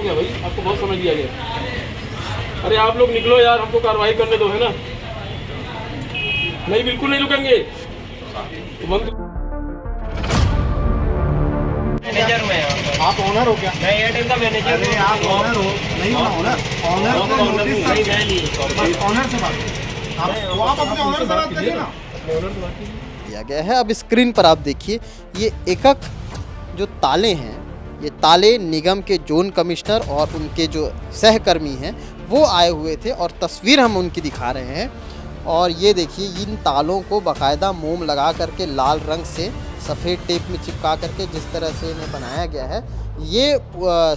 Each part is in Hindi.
हो गया भाई, आपको बहुत समय दिया गया। अरे आप लोग निकलो यार, हमको कार्रवाई करने दो, है ना। नहीं, बिल्कुल नहीं रुकेंगे। मैनेजर में आप ओनर हो क्या? मैं एयरटेल का मैनेजर। अरे आप ओनर हो? नहीं हो ऑनर। ऑनर को नोटिस ऑनर से बात आप अपने ऑनर से बात करिए ना। दिया गया है। अब स्क्रीन पर आप देखिए, ये एकक जो ताले हैं, ये ताले निगम के जोन कमिश्नर और उनके जो सहकर्मी हैं वो आए हुए थे और तस्वीर हम उनकी दिखा रहे हैं। और ये देखिए, इन तालों को बाकायदा मोम लगा करके लाल रंग से सफ़ेद टेप में चिपका करके जिस तरह से इन्हें बनाया गया है, ये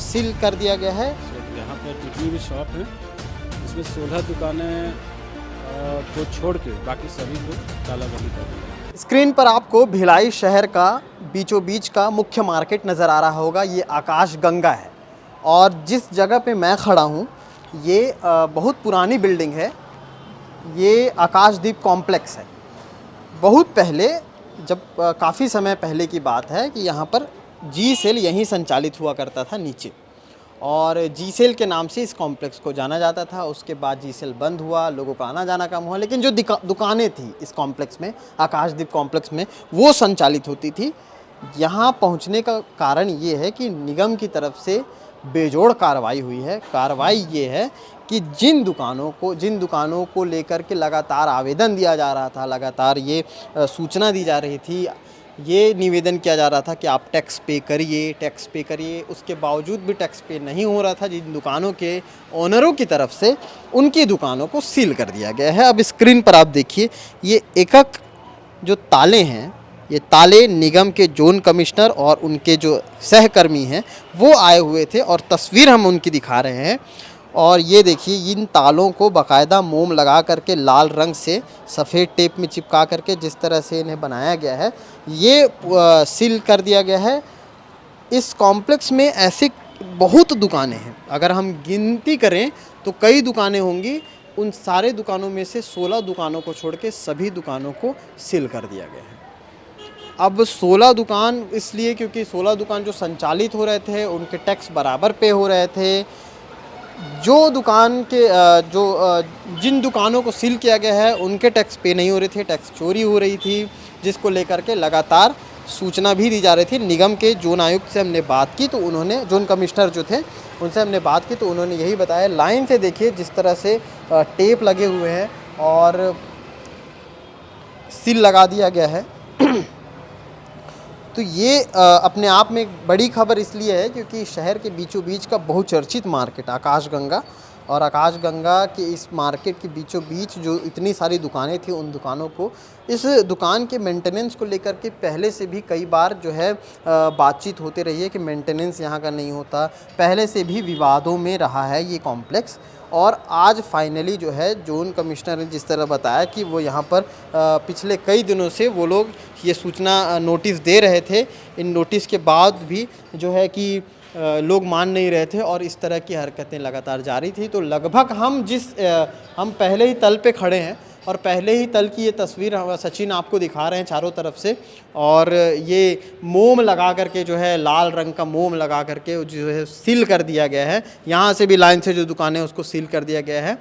सील कर दिया गया है। यहाँ पर जितनी भी शॉप हैं इसमें 16 दुकानें को छोड़ के बाकी सभी को तालाबंदी कर दी है। स्क्रीन पर आपको भिलाई शहर का बीचों बीच का मुख्य मार्केट नज़र आ रहा होगा। ये आकाश गंगा है और जिस जगह पे मैं खड़ा हूँ ये बहुत पुरानी बिल्डिंग है। ये आकाशदीप कॉम्प्लेक्स है। बहुत पहले, जब काफ़ी समय पहले की बात है कि यहाँ पर जी सेल यहीं संचालित हुआ करता था नीचे, और जी सेल के नाम से इस कॉम्प्लेक्स को जाना जाता था। उसके बाद जी सेल बंद हुआ, लोगों का आना जाना कम हुआ, लेकिन जो दुकानें थी इस कॉम्प्लेक्स में, आकाशदीप कॉम्प्लेक्स में, वो संचालित होती थी। यहाँ पहुँचने का कारण ये है कि निगम की तरफ से बेजोड़ कार्रवाई हुई है। कार्रवाई ये है कि जिन दुकानों को लेकर के लगातार आवेदन दिया जा रहा था, लगातार ये सूचना दी जा रही थी, ये निवेदन किया जा रहा था कि आप टैक्स पे करिए, उसके बावजूद भी टैक्स पे नहीं हो रहा था। जिन दुकानों के ओनरों की तरफ से उनकी दुकानों को सील कर दिया गया है। अब स्क्रीन पर आप देखिए, ये एकक जो ताले हैं, ये ताले निगम के जोन कमिश्नर और उनके जो सहकर्मी हैं वो आए हुए थे और तस्वीर हम उनकी दिखा रहे हैं। और ये देखिए, इन तालों को बाकायदा मोम लगा करके लाल रंग से सफ़ेद टेप में चिपका करके जिस तरह से इन्हें बनाया गया है, ये सील कर दिया गया है। इस कॉम्प्लेक्स में ऐसे बहुत दुकानें हैं, अगर हम गिनती करें तो कई दुकानें होंगी। उन सारे दुकानों में से 16 दुकानों को छोड़ के सभी दुकानों को सील कर दिया गया है। अब 16 दुकान इसलिए क्योंकि 16 दुकान जो संचालित हो रहे थे उनके टैक्स बराबर पे हो रहे थे। जो दुकान के जिन दुकानों को सील किया गया है उनके टैक्स पे नहीं हो रहे थे, टैक्स चोरी हो रही थी, जिसको लेकर के लगातार सूचना भी दी जा रही थी। निगम के जोन आयुक्त से हमने बात की तो उन्होंने, जोन कमिश्नर जो थे उनसे हमने बात की तो उन्होंने यही बताया। लाइन से देखिए जिस तरह से टेप लगे हुए हैं और सील लगा दिया गया है। तो ये अपने आप में एक बड़ी खबर इसलिए है क्योंकि शहर के बीचों बीच का बहुचर्चित मार्केट आकाशगंगा, और आकाशगंगा के इस मार्केट के बीचों बीच जो इतनी सारी दुकानें थी, उन दुकानों को, इस दुकान के मेंटेनेंस को लेकर के पहले से भी कई बार जो है बातचीत होती रही है कि मेंटेनेंस यहाँ का नहीं होता। पहले से भी विवादों में रहा है ये कॉम्प्लेक्स, और आज फाइनली जो है जोन कमिश्नर ने जिस तरह बताया कि वो यहाँ पर पिछले कई दिनों से वो लोग ये सूचना नोटिस दे रहे थे। इन नोटिस के बाद भी जो है कि लोग मान नहीं रहे थे और इस तरह की हरकतें लगातार जारी थी। तो लगभग हम पहले ही तल पे खड़े हैं और पहले ही तल की ये तस्वीर सचिन आपको दिखा रहे हैं चारों तरफ से। और ये मोम लगा करके जो है, लाल रंग का मोम लगा करके जो है सील कर दिया गया है। यहाँ से भी लाइन से जो दुकानें उसको सील कर दिया गया है।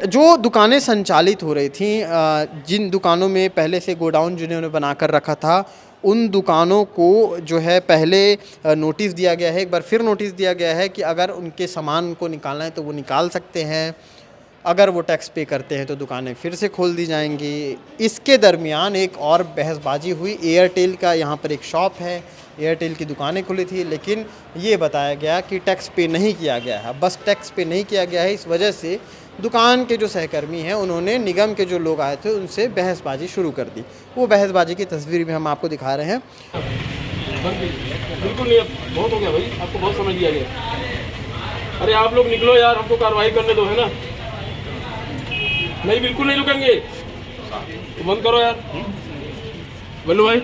जो दुकानें संचालित हो रही थी, जिन दुकानों में पहले से गोडाउन जिन्होंने बनाकर रखा था, उन दुकानों को जो है पहले नोटिस दिया गया है, एक बार फिर नोटिस दिया गया है कि अगर उनके सामान को निकालना है तो वो निकाल सकते हैं, अगर वो टैक्स पे करते हैं तो दुकानें फिर से खोल दी जाएंगी। इसके दरमियान एक और बहसबाजी हुई। एयरटेल का यहाँ पर एक शॉप है, एयरटेल की दुकानें खुली थी, लेकिन ये बताया गया कि टैक्स पे नहीं किया गया है। बस टैक्स पे नहीं किया गया है, इस वजह से दुकान के जो सहकर्मी हैं उन्होंने निगम के जो लोग आए थे उनसे बहसबाजी शुरू कर दी। वो बहसबाजी की तस्वीर भी हम आपको दिखा रहे हैं। बिल्कुल नहीं, अब बहुत हो गया भाई, आपको बहुत समय दिया गया। अरे आप लोग निकलो यार, हमको कार्रवाई करने दो, है ना। नहीं, बिल्कुल नहीं रुकेंगे, तो बंद करो यार। बोलो भाई,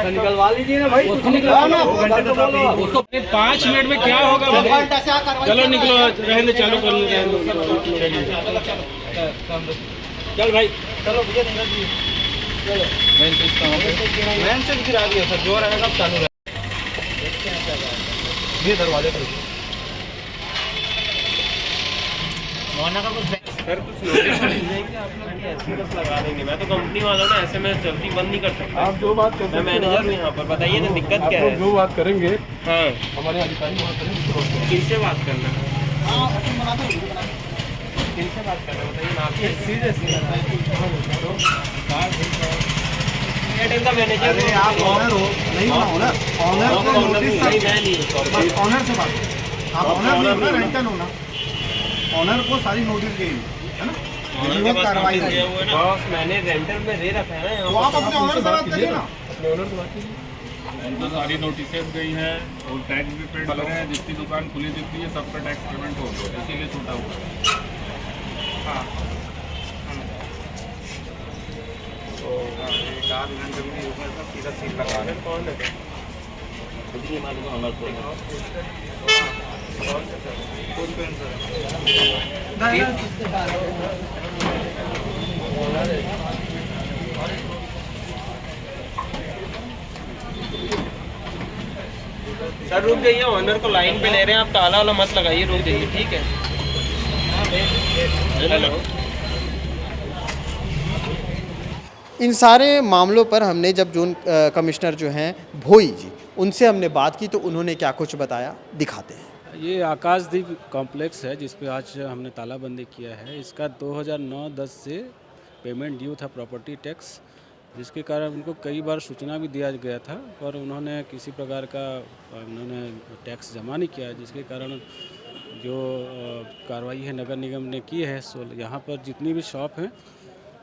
निकलवा लीजिए ना भाई, उसको 5 मिनट में क्या होगा। चलो निकलो, रहने चालू कर लो, चल भाई, चलो भैया निकल। मेन स्विच कहाँ पे? मेन स्विच गिरा दिया सर, जो रहेगा अब चालू रहेगा। ये दरवाजे पर सर कुछ नोटिस मिल जाएंगे आप लोग की एसएमएस लगा देंगे। मैं तो कंपनी वाला ना एसएमएस जल्दी बंद नहीं कर सकता। आप जो बात करते मैं मैनेजर हूँ यहाँ पर, बताइए ना दिक्कत क्या आप लोग है। जो बात करेंगे हाँ, हमारे अधिकारी वहाँ करेंगे। किससे बात करना है? किससे बात करना है बताइए ना। आपके सीरियसली एयरटेल का मैनेजर। अरे आप ऑनर हो, नहीं बनाओ ना। ऑनर को नोटिस नहीं, मैं नहीं हूँ सर। बस ऑनर से बात करो। आप ऑनर नहीं हो ना, रेंटल हो ना। ऑनर को सारी नोटिस गई है ना, ऑनर के पास कार्रवाई नोटिस गया करेगी। हुआ है ना। बॉस मैंने रेंटल में दे रखा है ना यहाँ तो आप अपने ऑनर से बात करिए ना। अपने ओनर से बात कीजिए। उनको सारी नोटिसेस गई हैं और टैक्स भी पेड कर रहे हैं। जितनी दुकान खुली दिखती है सब पे टैक्स पेमेंट हो गया, इसीलिए छूटा हुआ है। कौन है? सर रुक जाइए, ऑनर को लाइन पे ले रहे हैं आप, ताला वाला मत लगाइए, रुक जाइए ठीक है। हेलो। इन सारे मामलों पर हमने जब जोन कमिश्नर जो हैं भोई जी, उनसे हमने बात की तो उन्होंने क्या कुछ बताया, दिखाते हैं। ये आकाशदीप कॉम्प्लेक्स है जिस पे आज हमने तालाबंदी किया है। इसका 2009-10 से पेमेंट ड्यू था प्रॉपर्टी टैक्स, जिसके कारण उनको कई बार सूचना भी दिया गया था पर उन्होंने किसी प्रकार का टैक्स जमा नहीं किया, जिसके कारण जो कार्रवाई है नगर निगम ने की है। यहाँ पर जितनी भी शॉप हैं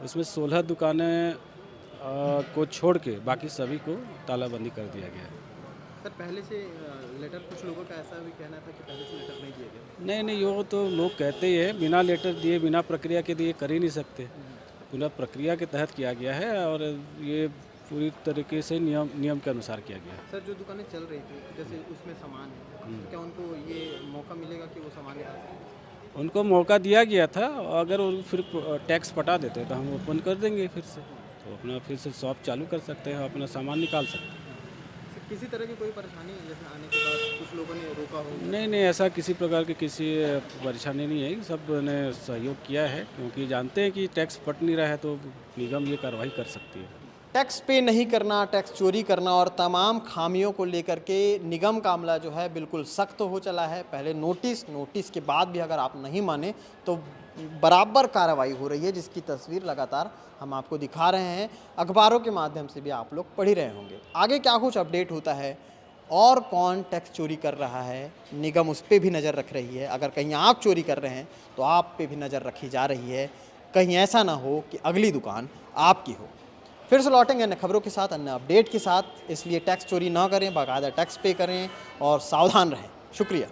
उसमें 16 दुकानें को छोड़ के बाकी सभी को तालाबंदी कर दिया गया है। सर पहले से लेटर, कुछ लोगों का ऐसा भी कहना था कि पहले से लेटर नहीं दिए गए। नहीं, वो तो लोग कहते ही है, बिना लेटर दिए बिना प्रक्रिया के दिए कर ही नहीं सकते। पूरा प्रक्रिया के तहत किया गया है और ये पूरी तरीके से नियम के अनुसार किया गया है। सर जो दुकानें चल रही थी जैसे उसमें सामान है, क्या उनको ये मौका मिलेगा कि वो सामान निकाल सकें? उनको मौका दिया गया था, अगर वो फिर टैक्स पटा देते तो हम ओपन कर देंगे फिर से, तो अपना फिर से शॉप चालू कर सकते हैं, अपना सामान निकाल सकते हैं। किसी तरह की कोई परेशानी जैसे आने के बाद कुछ लोगों ने रोका हो? नहीं, ऐसा किसी प्रकार की किसी परेशानी नहीं है। सब ने सहयोग किया है क्योंकि जानते हैं कि टैक्स पट नहीं रहा है तो निगम ये कार्रवाई कर सकती है। टैक्स पे नहीं करना, टैक्स चोरी करना और तमाम खामियों को लेकर के निगम का अमला जो है बिल्कुल सख्त हो चला है। पहले नोटिस के बाद भी अगर आप नहीं माने तो बराबर कार्रवाई हो रही है, जिसकी तस्वीर लगातार हम आपको दिखा रहे हैं। अखबारों के माध्यम से भी आप लोग पढ़ ही रहे होंगे। आगे क्या कुछ अपडेट होता है और कौन टैक्स चोरी कर रहा है, निगम उस पर भी नज़र रख रही है। अगर कहीं आप चोरी कर रहे हैं तो आप पे भी नज़र रखी जा रही है, कहीं ऐसा ना हो कि अगली दुकान आपकी हो। फिर से लौटेंगे अन्य खबरों के साथ, अन्य अपडेट के साथ। इसलिए टैक्स चोरी ना करें, बाकायदा टैक्स पे करें और सावधान रहें। शुक्रिया।